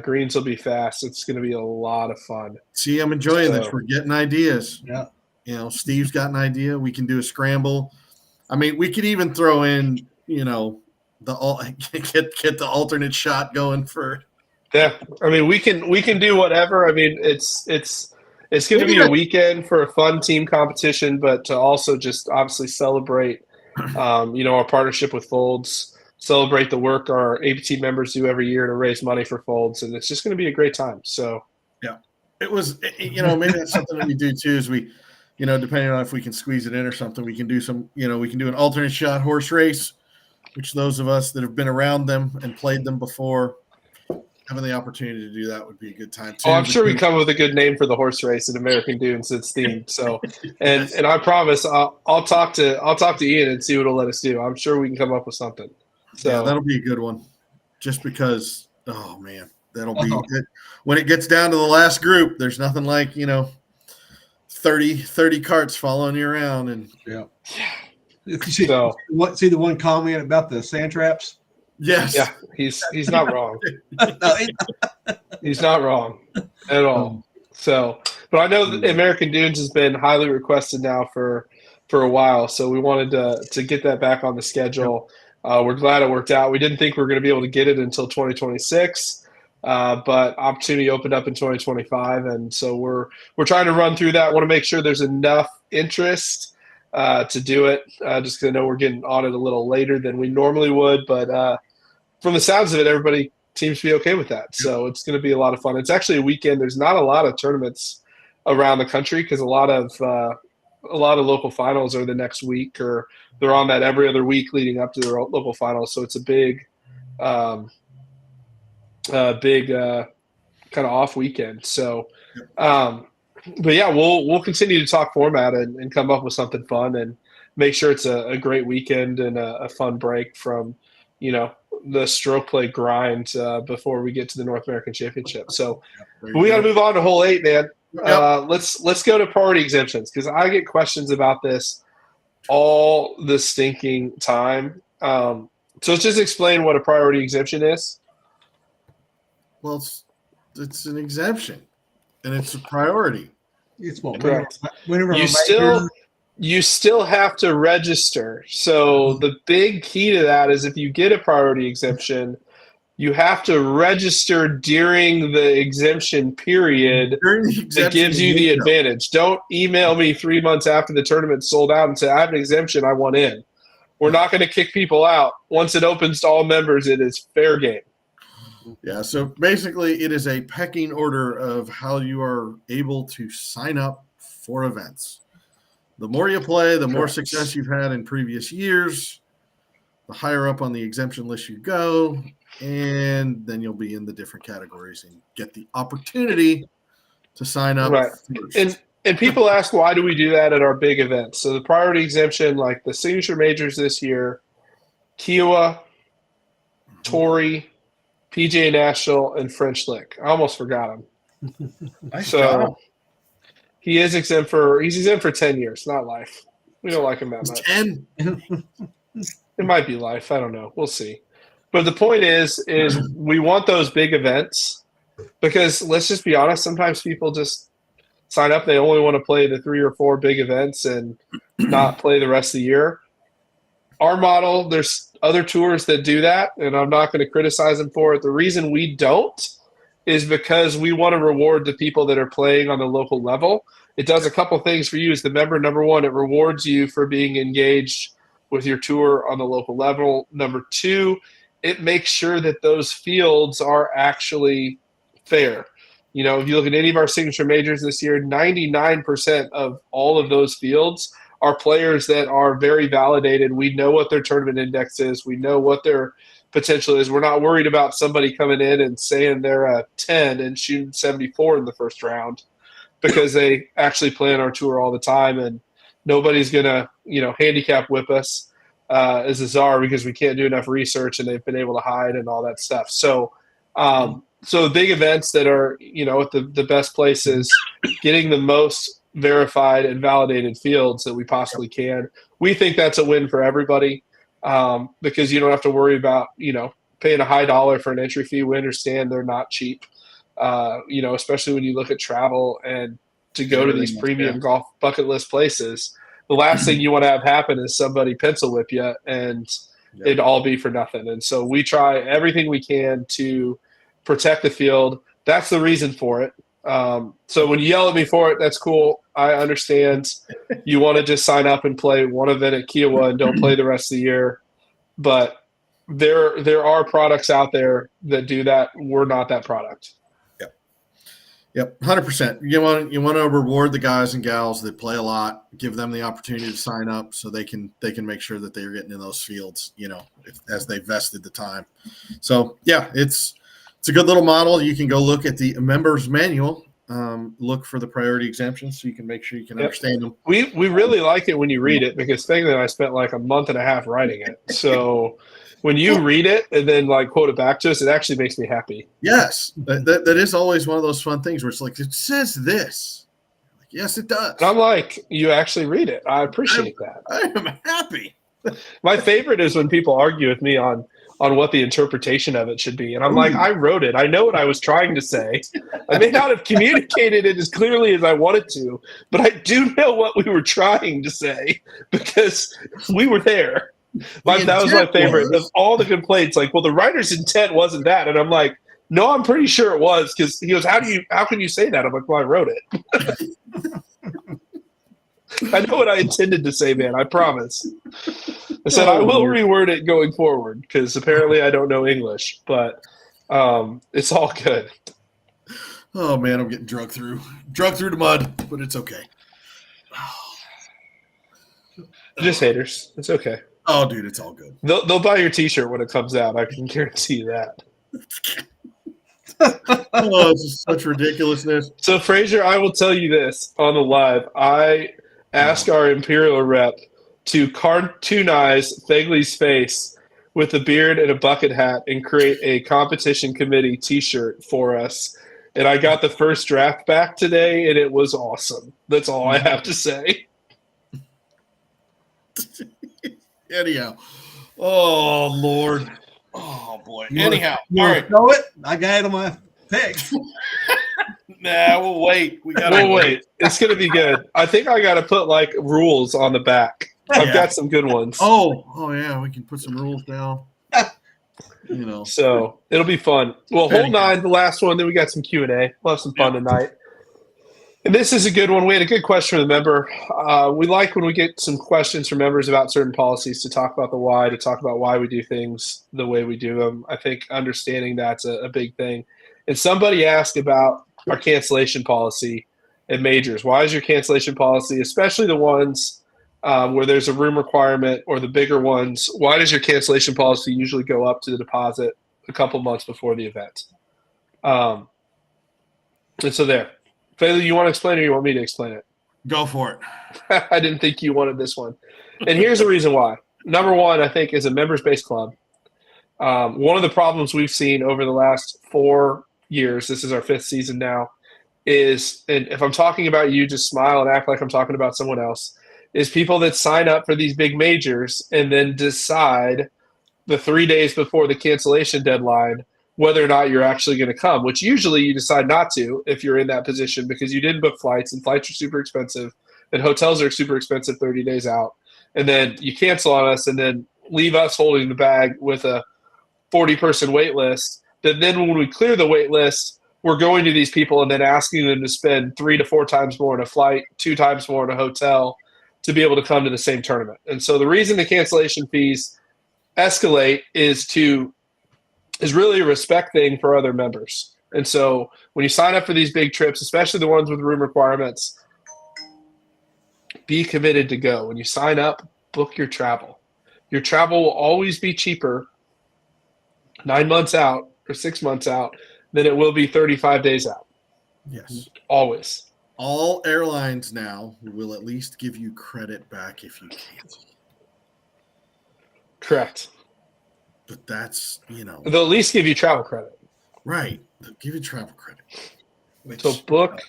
Greens will be fast. It's going to be a lot of fun. See, I'm enjoying this. So- We're getting ideas. Yeah. You know, Steve's got an idea. We can do a scramble. I mean, we could even throw in, you know, get the alternate shot going for. Yeah, I mean we can do whatever. I mean it's going to be a weekend for a fun team competition, but to also just obviously celebrate, our partnership with Folds, celebrate the work our APT members do every year to raise money for Folds, and it's just going to be a great time. So It was, maybe that's something that we do too. Is we, depending on if we can squeeze it in or something, we can do some, we can do an alternate shot horse race, which those of us that have been around them and played them before, having the opportunity to do that would be a good time too. I'm sure we come up with a good name for the horse race at American Dunes that's themed. So, and I promise I'll talk to Ian and see what he'll let us do. I'm sure we can come up with something. So yeah, that'll be a good one. Just because, oh man, that'll be it. When it gets down to the last group. There's nothing like 30 carts following you around, and See the one comment about the sand traps? yes, yeah, he's not wrong. No, He's not wrong at all. So, but I know that American Dunes has been highly requested now for a while. So we wanted to get that back on the schedule. We're glad it worked out. We didn't think we were going to be able to get it until 2026, but opportunity opened up in 2025, and so we're trying to run through that. Want to make sure there's enough interest to do it. Just because I know we're getting on it a little later than we normally would, but from the sounds of it, everybody seems to be okay with that. So it's going to be a lot of fun. It's actually a weekend. There's not a lot of tournaments around the country because a lot of local finals are the next week, or they're on that every other week leading up to their local finals. So it's a big kind of off weekend. So, but yeah, we'll continue to talk format and come up with something fun and make sure it's a great weekend and a fun break from, the stroke play grind before we get to the North American Championship. So we got to move on to hole 8, man. Let's go to priority exemptions, because I get questions about this all the stinking time. So let's just explain what a priority exemption is. Well, it's an exemption, and it's a priority. it's what Correct. whenever You still have to register. So the big key to that is if you get a priority exemption, you have to register during the exemption period. That gives you the advantage. Don't email me 3 months after the tournament's sold out and say, I have an exemption, I want in. We're not going to kick people out. Once it opens to all members, it is fair game. Yeah, so basically it is a pecking order of how you are able to sign up for events. The more you play, the more Correct. success you've had in previous years, the higher up on the exemption list you go, and then you'll be in the different categories and get the opportunity to sign up. Right. First. And people ask, why do we do that at our big events? So the priority exemption, like the signature majors this year, Kiowa, Torrey, PGA National, and French Lick. I almost forgot him. Nice So job. he's exempt for 10 years, not life. We don't like him that much. 10. It might be life. I don't know. We'll see. But the point is we want those big events because let's just be honest. Sometimes people just sign up. They only want to play the 3 or 4 big events and not play the rest of the year. Our model, there's other tours that do that, and I'm not going to criticize them for it. The reason we don't is because we want to reward the people that are playing on the local level. It does a couple things for you as the member. Number one, it rewards you for being engaged with your tour on the local level. Number two, it makes sure that those fields are actually fair. If you look at any of our signature majors this year, 99% of all of those fields are players that are very validated. We know what their tournament index is. We know what their potential is. We're not worried about somebody coming in and saying they're a 10 and shooting 74 in the first round because they actually play on our tour all the time, and nobody's going to, handicap whip us. is a czar because we can't do enough research and they've been able to hide and all that stuff. So, so big events that are, at the best places, getting the most verified and validated fields that we possibly can. We think that's a win for everybody because you don't have to worry about, paying a high dollar for an entry fee. We understand they're not cheap, especially when you look at travel and to go to these premium golf bucket list places. The last thing you want to have happen is somebody pencil whip you and it'd all be for nothing. And so we try everything we can to protect the field. That's the reason for it. So when you yell at me for it, that's cool. I understand you want to just sign up and play one event at Kiowa and don't play the rest of the year. But there are products out there that do that. We're not that product. Yep, 100%. You want to reward the guys and gals that play a lot, give them the opportunity to sign up so they can make sure that they're getting in those fields, as they vested the time. So yeah, it's a good little model. You can go look at the members manual, look for the priority exemptions so you can make sure you can understand them. We really like it when you read it because Fagley and I spent like a month and a half writing it. So when you read it and then quote it back to us, it actually makes me happy. Yes, that is always one of those fun things where it's like, it says this. Like, yes, it does. And I'm like, you actually read it. I appreciate that. I am happy. My favorite is when people argue with me on what the interpretation of it should be. And I'm like, I wrote it. I know what I was trying to say. I may not have communicated it as clearly as I wanted to, but I do know what we were trying to say because we were there. That was my favorite. Of all the complaints, well, the writer's intent wasn't that. And I'm like, no, I'm pretty sure it was because he goes, how can you say that? I'm like, well, I wrote it. I know what I intended to say, man. I promise. I said I will reword it going forward because apparently I don't know English, but it's all good. Oh man, I'm getting drug through the mud, but it's okay. Just haters. It's okay. Oh, dude, it's all good. They'll buy your T-shirt when it comes out. I can guarantee you that. Oh, this is such ridiculousness. So, Fraser, I will tell you this on the live. I asked our Imperial rep to cartoonize Fagley's face with a beard and a bucket hat and create a competition committee T-shirt for us. And I got the first draft back today, and it was awesome. That's all I have to say. Anyhow. Oh, Lord. Oh, boy. Anyhow. All right. Know it? I got it on my pick. Nah, we'll wait. We'll wait. It's going to be good. I think I got to put rules on the back. I've got some good ones. Oh, yeah. We can put some rules down. So it'll be fun. Well, hold on. The last one. Then we got some Q&A. We'll have some fun tonight. And this is a good one. We had a good question from the member. We like when we get some questions from members about certain policies to talk about the why, to talk about why we do things the way we do them. I think understanding that's a big thing. And somebody asked about our cancellation policy at majors. Why is your cancellation policy, especially the ones where there's a room requirement or the bigger ones, why does your cancellation policy usually go up to the deposit a couple months before the event? And so there. Fagley, you want to explain it or you want me to explain it? Go for it. I didn't think you wanted this one. And here's the reason why. Number one, I think, is a members-based club. One of the problems we've seen over the last 4 years, this is our 5th season now, is, and if I'm talking about you, just smile and act like I'm talking about someone else, is people that sign up for these big majors and then decide the 3 days before the cancellation deadline whether or not you're actually going to come, which usually you decide not to if you're in that position because you didn't book flights and flights are super expensive and hotels are super expensive 30 days out. And then you cancel on us and then leave us holding the bag with a 40-person wait list. That then when we clear the wait list, we're going to these people and then asking them to spend 3 to 4 times more in a flight, 2 times more in a hotel to be able to come to the same tournament. And so the reason the cancellation fees escalate is really a respect thing for other members. And so when you sign up for these big trips, especially the ones with room requirements, be committed to go. When you sign up, book your travel. Your travel will always be cheaper 9 months out or 6 months out than it will be 35 days out. Yes. Always. All airlines now will at least give you credit back if you cancel. Correct. But that's, They'll at least give you travel credit. right. They'll give you travel credit. So book,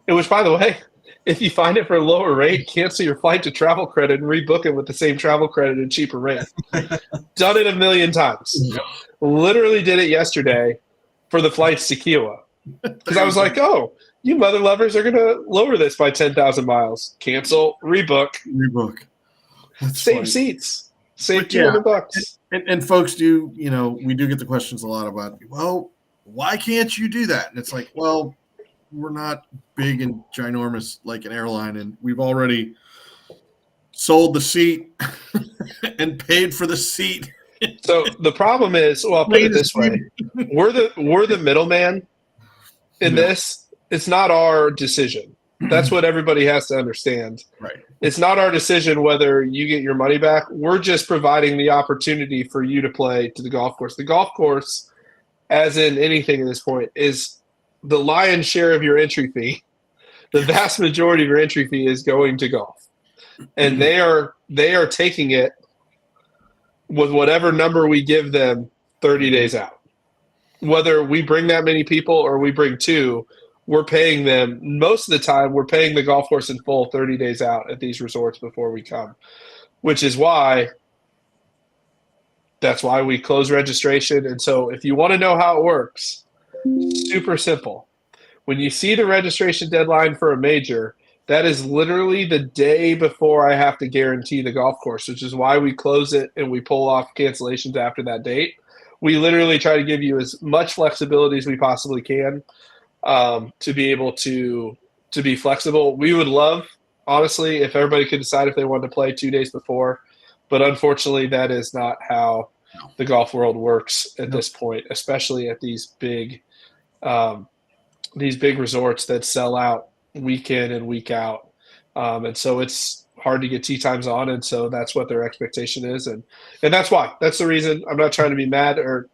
which, by the way, if you find it for a lower rate, cancel your flight to travel credit and rebook it with the same travel credit at a cheaper rate. Done it a million times. Yep. Literally did it yesterday for the flights to Kiowa. Because I was like, oh, you mother lovers are going to lower this by 10,000 miles. Cancel, rebook. That's Same funny. seats. Save But yeah, $200. And folks do, we do get the questions a lot about, well, why can't you do that? And it's like, well, we're not big and ginormous like an airline, and we've already sold the seat and paid for the seat. So the problem is, well, I'll put it this way: we're the middleman in this. It's not our decision. That's what everybody has to understand. Right. It's not our decision whether you get your money back. We're just providing the opportunity for you to play to the golf course. The golf course, as in anything at this point, is the lion's share of your entry fee. The vast majority of your entry fee is going to golf, and they are taking it with whatever number we give them 30 days out. Whether we bring that many people or we bring two, we're paying them. Most of the time, we're paying the golf course in full 30 days out at these resorts before we come, which is why that's why we close registration. And so if you want to know how it works, super simple. When you see the registration deadline for a major, that is literally the day before I have to guarantee the golf course, which is why we close it and we pull off cancellations after that date. We literally try to give you as much flexibility as we possibly can to be able to be flexible. We would love, honestly, if everybody could decide if they wanted to play 2 days before, but unfortunately that is not how the golf world works at this point, especially at these big resorts that sell out week in and week out. And so it's hard to get tee times on. And so that's what their expectation is. And that's why. That's the reason. I'm not trying to be mad or,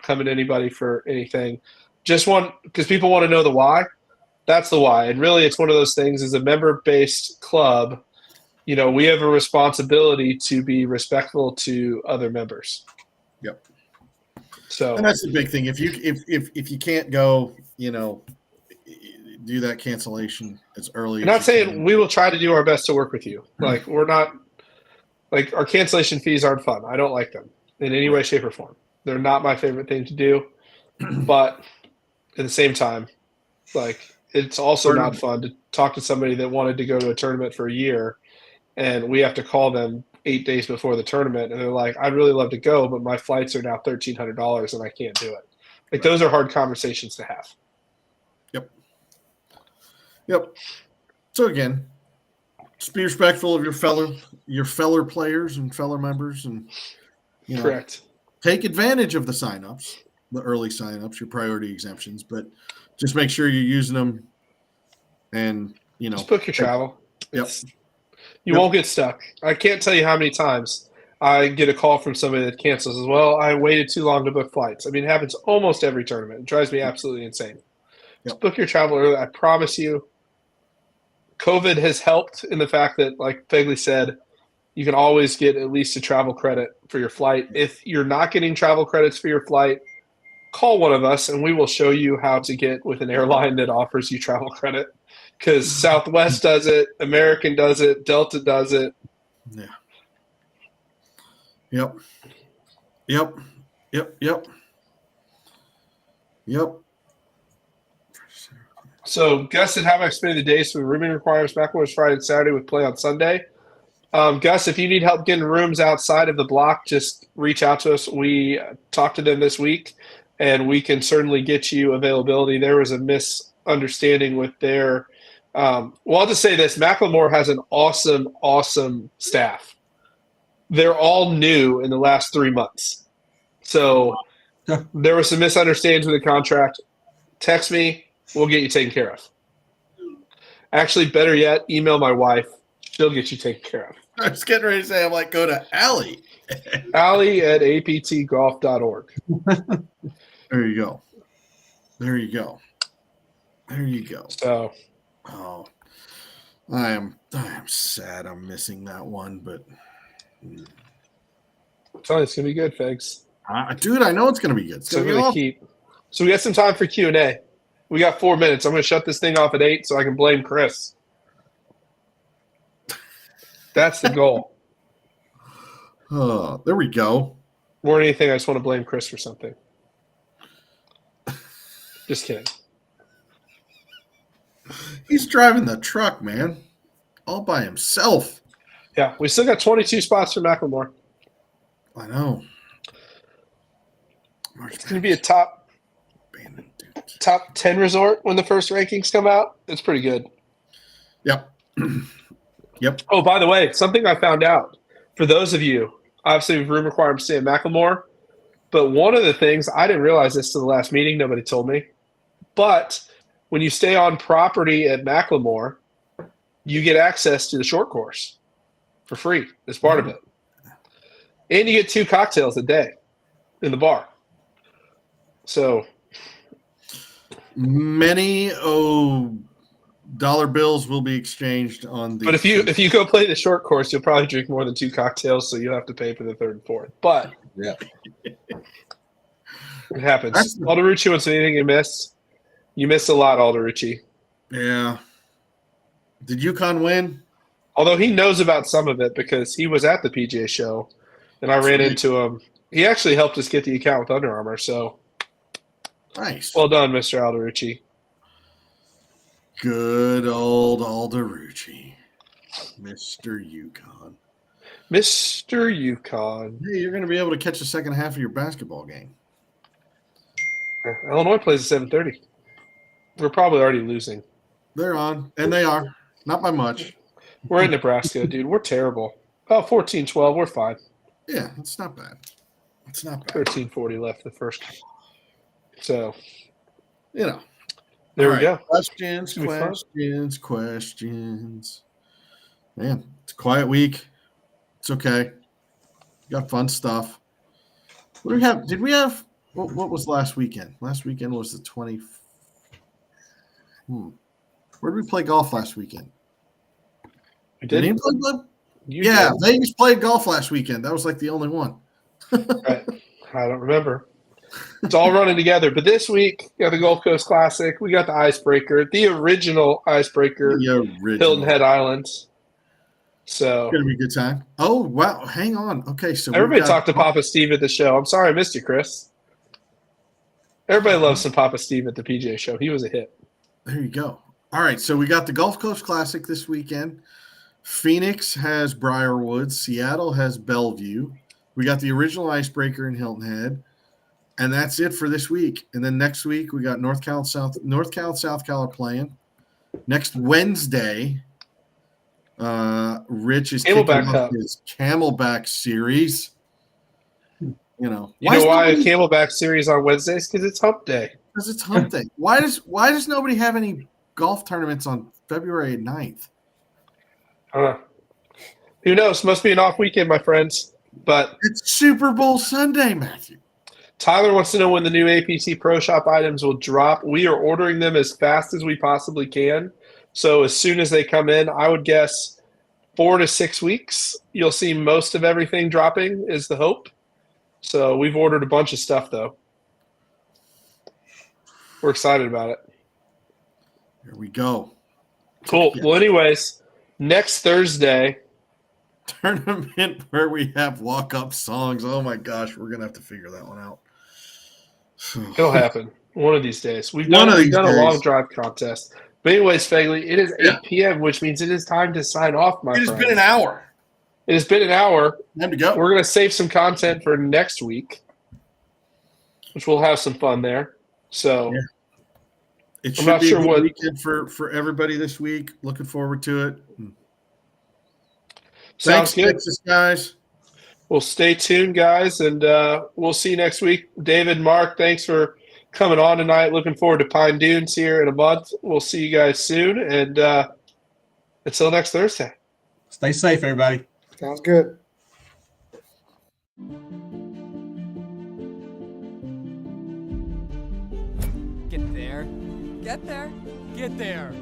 come at anybody for anything. Just because people want to know the why. That's the why. And really, it's one of those things as a member-based club, we have a responsibility to be respectful to other members. Yep. So, and that's the big thing. If you can't go, do that cancellation as early. I'm not saying we will try to do our best to work with you. Like we're not, like our cancellation fees aren't fun. I don't like them in any way, shape, or form. They're not my favorite thing to do. But at the same time, like it's also not fun to talk to somebody that wanted to go to a tournament for a year, and we have to call them 8 days before the tournament, and they're like, "I'd really love to go, but my flights are now $1,300 and I can't do it." Like those are hard conversations to have. Yep. So again, just be respectful of your fellow players and fellow members, and Correct. Take advantage of the signups, the early signups, your priority exemptions, but just make sure you're using them. And just book your travel. Yep. You won't get stuck. I can't tell you how many times I get a call from somebody that cancels as well. I waited too long to book flights. I mean, it happens almost every tournament. It drives me absolutely insane. Just book your travel early. I promise you. COVID has helped in the fact that, like Fegley said, you can always get at least a travel credit for your flight. If you're not getting travel credits for your flight, call one of us and we will show you how to get with an airline that offers you travel credit. Because Southwest does it, American does it, Delta does it. Yeah. Yep. So, Gus said, how am I explaining the days for the rooming requirements? Back when it was Friday and Saturday with play on Sunday. Gus, if you need help getting rooms outside of the block, just reach out to us. We talked to them this week, and we can certainly get you availability. There was a misunderstanding with their well, I'll just say this. Macklemore has an awesome staff. They're all new in the last 3 months. So there were some misunderstandings with the contract. Text me. We'll get you taken care of. Actually, better yet, email my wife. She'll get you taken care of. I was getting ready to say, I'm like, go to Allie. Allie at aptgolf.org. There you go. So, I am sad I'm missing that one, but I'm telling you, it's gonna be good, Figs. Dude, I know it's going to be good. It's So going to we're be gonna awesome. keep. So we got some time for Q&A. We got 4 minutes. I'm gonna shut this thing off at 8 so I can blame Chris. That's the goal. Oh, there we go. More than anything, I just want to blame Chris for something. Just kidding. He's driving the truck, man, all by himself. Yeah, we still got 22 spots for Macklemore. I know. It's going to be a top 10 resort when the first rankings come out. It's pretty good. Yep. Yep. Oh, by the way, something I found out for those of you, obviously, with room requirements to stay at Macklemore, but one of the things, I didn't realize this to the last meeting, nobody told me, but when you stay on property at Macklemore, you get access to the short course for free as part of it. And you get 2 cocktails a day in the bar. So many dollar bills will be exchanged on the. But if you go play the short course, you'll probably drink more than 2 cocktails, so you'll have to pay for the 3rd and 4th. But Yeah. it happens. Alderucci wants anything you missed. You missed a lot, Alderucci. Yeah. Did UConn win? Although he knows about some of it because he was at the PGA show, and I ran into him. He actually helped us get the account with Under Armour. So Nice. well done, Mr. Alderucci. Good old Alderucci, Mr. UConn. Mr. UConn. Hey, you're going to be able to catch the second half of your basketball game. Illinois plays at 7:30. We're probably already losing. They're on, and they are. Not by much. We're in Nebraska, dude. We're terrible. Oh, 14-12. We're fine. Yeah, it's not bad. It's not bad. 13:40 left the first. So You know. there All we right. go. Questions. It's gonna Man, it's a quiet week. It's okay. Got fun stuff. What do we have? Did we have what was last weekend? Last weekend was the 20. Where did we play golf last weekend? We Did did. he play golf? You Yeah, did. Vegas played golf last weekend. That was like the only one. Right. I don't remember. It's all running together. But this week, we got the Gulf Coast Classic. We got the Icebreaker, the original Icebreaker, The original. Hilton Head Island. So It's gonna be a good time. Oh wow, hang on. Okay, so everybody talked to Papa Steve at the show. I'm sorry I missed you, Chris. Everybody loves some Papa Steve at the PGA show. He was a hit. There you go. All right, so we got the Gulf Coast Classic this weekend. Phoenix has Briarwood. Seattle has Bellevue. We got the original Icebreaker in Hilton Head, and that's it for this week. And then next week we got North Cal, South Cal are playing. Next Wednesday, Rich is kicking Camelback off Cup. his Camelback Series. You know Why a nobody- Camelback series on Wednesdays? Because it's Hump Day. Because it's Hump Day. Why does nobody have any golf tournaments on February 9th? Who knows? Must be an off weekend, my friends. But It's Super Bowl Sunday, Matthew. Tyler wants to know when the new APT Pro Shop items will drop. We are ordering them as fast as we possibly can. So as soon as they come in, I would guess 4 to 6 weeks, you'll see most of everything dropping is the hope. So we've ordered a bunch of stuff, though. We're excited about it. Here we go. Cool. Yeah. Well, anyways, next Thursday, Tournament where we have walk-up songs. Oh my gosh, we're gonna have to figure that one out. it'll happen one of these days. We've One done, of we've these done a days. long drive contest. But anyways, Fegley, it is 8 Yeah. p.m., which means it is time to sign off, my It has friend. been an hour. It has been an hour. Time to go. We're going to save some content for next week, which we'll have some fun there. So Yeah. It should not be sure a good what- weekend for everybody this week. Looking forward to it. sounds Thanks, good. Texas guys. Well, stay tuned, guys, and we'll see you next week. David, Mark, thanks for coming on tonight. Looking forward to Pine Dunes here in a month. We'll see you guys soon, and until next Thursday. Stay safe, everybody. Sounds good. Get there. Get there. Get there.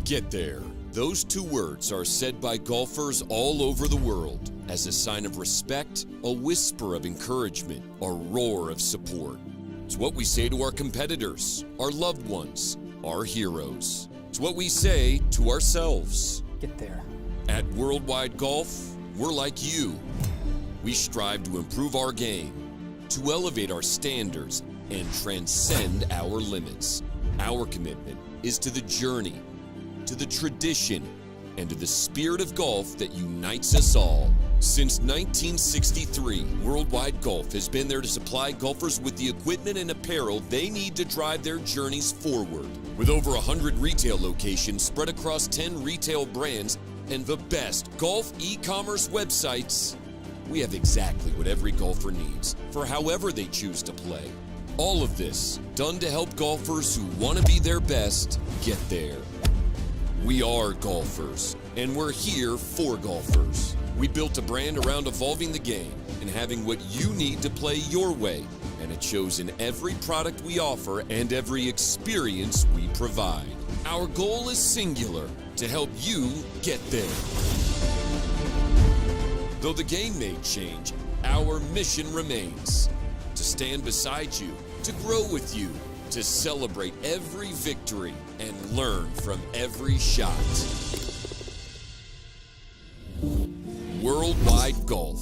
Get there. Those two words are said by golfers all over the world as a sign of respect, a whisper of encouragement, a roar of support. It's what we say to our competitors, our loved ones, our heroes. It's what we say to ourselves. Get there. At Worldwide Golf, we're like you. We strive to improve our game, to elevate our standards, and transcend our limits. Our commitment is to the journey, to the tradition, and to the spirit of golf that unites us all. Since 1963, Worldwide Golf has been there to supply golfers with the equipment and apparel they need to drive their journeys forward. With over 100 retail locations spread across 10 retail brands and the best golf e-commerce websites, we have exactly what every golfer needs for however they choose to play. All of this done to help golfers who want to be their best get there. We are golfers, and we're here for golfers. We built a brand around evolving the game and having what you need to play your way, and it shows in every product we offer and every experience we provide. Our goal is singular, to help you get there. Though the game may change, our mission remains: to stand beside you, to grow with you, to celebrate every victory and learn from every shot. Worldwide Golf.